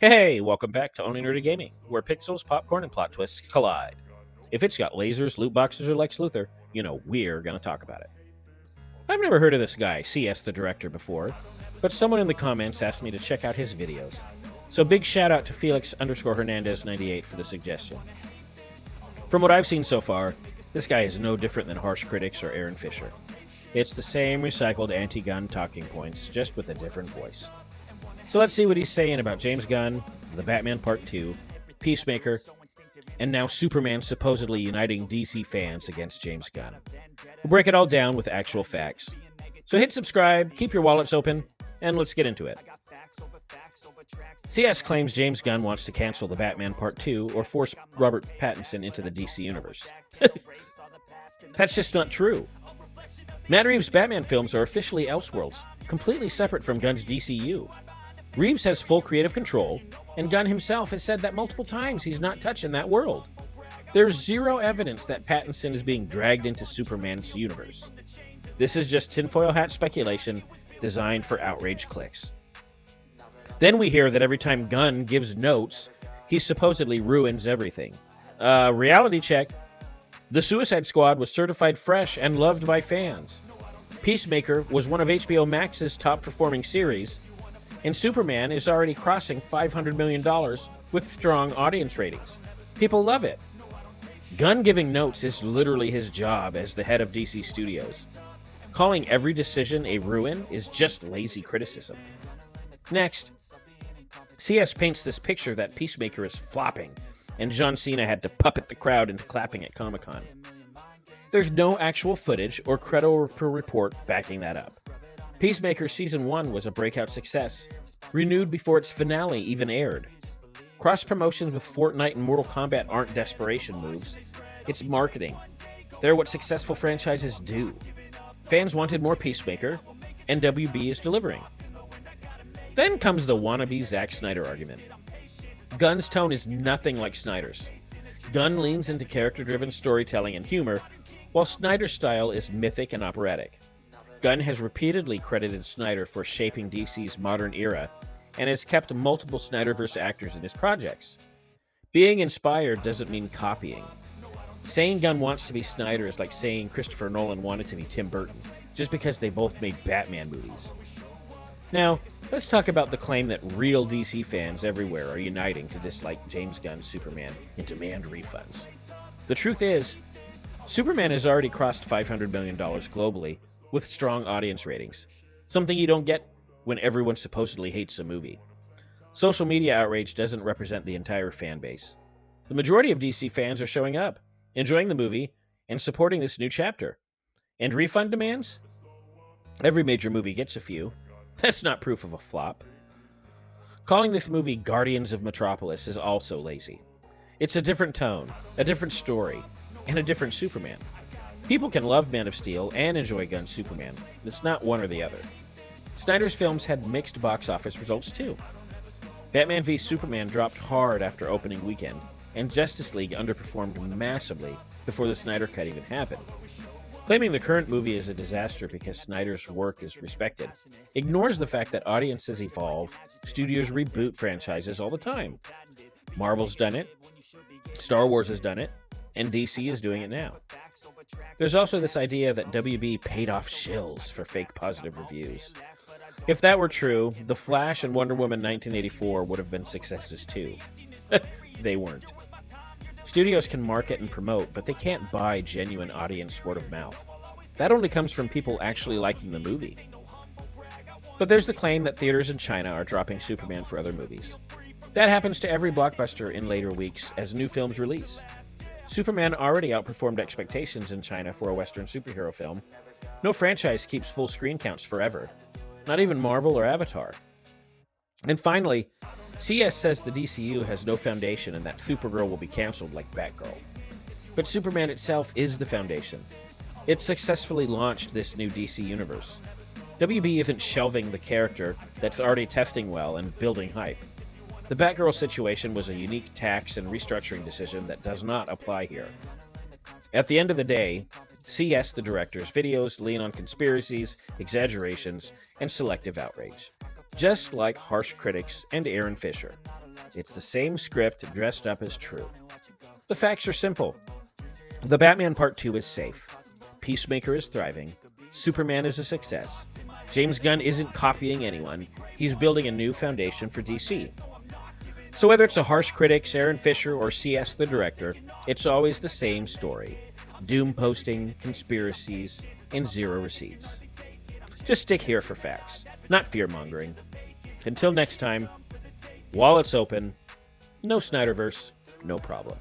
Hey, welcome back to Only Nerdy Gaming, where pixels, popcorn, and plot twists collide. If it's got lasers, loot boxes, or Lex Luthor, you know we're going to talk about it. I've never heard of this guy, CS the Director, before, but someone in the comments asked me to check out his videos. So big shout out to Felix _Hernandez98 for the suggestion. From what I've seen so far, this guy is no different than Harsh Critics or Aaron Fischer. It's the same recycled anti-Gunn talking points, just with a different voice. So let's see what he's saying about James Gunn, The Batman Part 2, Peacemaker, and now Superman supposedly uniting DC fans against James Gunn. We'll break it all down with actual facts. So hit subscribe, keep your wallets open, and let's get into it. CS claims James Gunn wants to cancel The Batman Part 2 or force Robert Pattinson into the DC universe. That's just not true. Matt Reeves' Batman films are officially Elseworlds, completely separate from Gunn's DCU. Reeves has full creative control, and Gunn himself has said that multiple times he's not touching that world. There's zero evidence that Pattinson is being dragged into Superman's universe. This is just tinfoil hat speculation designed for outrage clicks. Then we hear that every time Gunn gives notes, he supposedly ruins everything. Reality check. The Suicide Squad was certified fresh and loved by fans. Peacemaker was one of HBO Max's top-performing series, and Superman is already crossing $500 million with strong audience ratings. People love it. Gunn giving notes is literally his job as the head of DC Studios. Calling every decision a ruin is just lazy criticism. Next, CS paints this picture that Peacemaker is flopping, and John Cena had to puppet the crowd into clapping at Comic-Con. There's no actual footage or credible report backing that up. Peacemaker Season 1 was a breakout success, renewed before its finale even aired. Cross-promotions with Fortnite and Mortal Kombat aren't desperation moves. It's marketing. They're what successful franchises do. Fans wanted more Peacemaker, and WB is delivering. Then comes the wannabe Zack Snyder argument. Gunn's tone is nothing like Snyder's. Gunn leans into character-driven storytelling and humor, while Snyder's style is mythic and operatic. Gunn has repeatedly credited Snyder for shaping DC's modern era and has kept multiple Snyderverse actors in his projects. Being inspired doesn't mean copying. Saying Gunn wants to be Snyder is like saying Christopher Nolan wanted to be Tim Burton, just because they both made Batman movies. Now, let's talk about the claim that real DC fans everywhere are uniting to dislike James Gunn's Superman and demand refunds. The truth is, Superman has already crossed $500 million globally, with strong audience ratings, something you don't get when everyone supposedly hates a movie. Social media outrage doesn't represent the entire fan base. The majority of DC fans are showing up, enjoying the movie, and supporting this new chapter. And refund demands? Every major movie gets a few. That's not proof of a flop. Calling this movie Guardians of Metropolis is also lazy. It's a different tone, a different story, and a different Superman. People can love Man of Steel and enjoy Gunn's Superman. It's not one or the other. Snyder's films had mixed box office results too. Batman v Superman dropped hard after opening weekend, and Justice League underperformed massively before the Snyder Cut even happened. Claiming the current movie is a disaster because Snyder's work is respected ignores the fact that audiences evolve, studios reboot franchises all the time. Marvel's done it, Star Wars has done it, and DC is doing it now. There's also this idea that WB paid off shills for fake positive reviews. If that were true, The Flash and Wonder Woman 1984 would have been successes too. They weren't. Studios can market and promote, but they can't buy genuine audience word of mouth. That only comes from people actually liking the movie. But there's the claim that theaters in China are dropping Superman for other movies. That happens to every blockbuster in later weeks as new films release. Superman already outperformed expectations in China for a Western superhero film. No franchise keeps full screen counts forever. Not even Marvel or Avatar. And finally, CS says the DCU has no foundation and that Supergirl will be canceled like Batgirl. But Superman itself is the foundation. It successfully launched this new DC universe. WB isn't shelving the character that's already testing well and building hype. The Batgirl situation was a unique tax and restructuring decision that does not apply here. At the end of the day, CS the Director's videos lean on conspiracies, exaggerations, and selective outrage, just like Harsh Critics and Aaron Fischer. It's the same script dressed up as truth. The facts are simple. The Batman Part 2 is safe. Peacemaker is thriving. Superman is a success. James Gunn isn't copying anyone. He's building a new foundation for DC. So whether it's a harsh critics, Aaron Fischer, or CS the director, it's always the same story. Doom posting, conspiracies, and zero receipts. Just stick here for facts, not fear-mongering. Until next time, wallets open, no Snyderverse, no problem.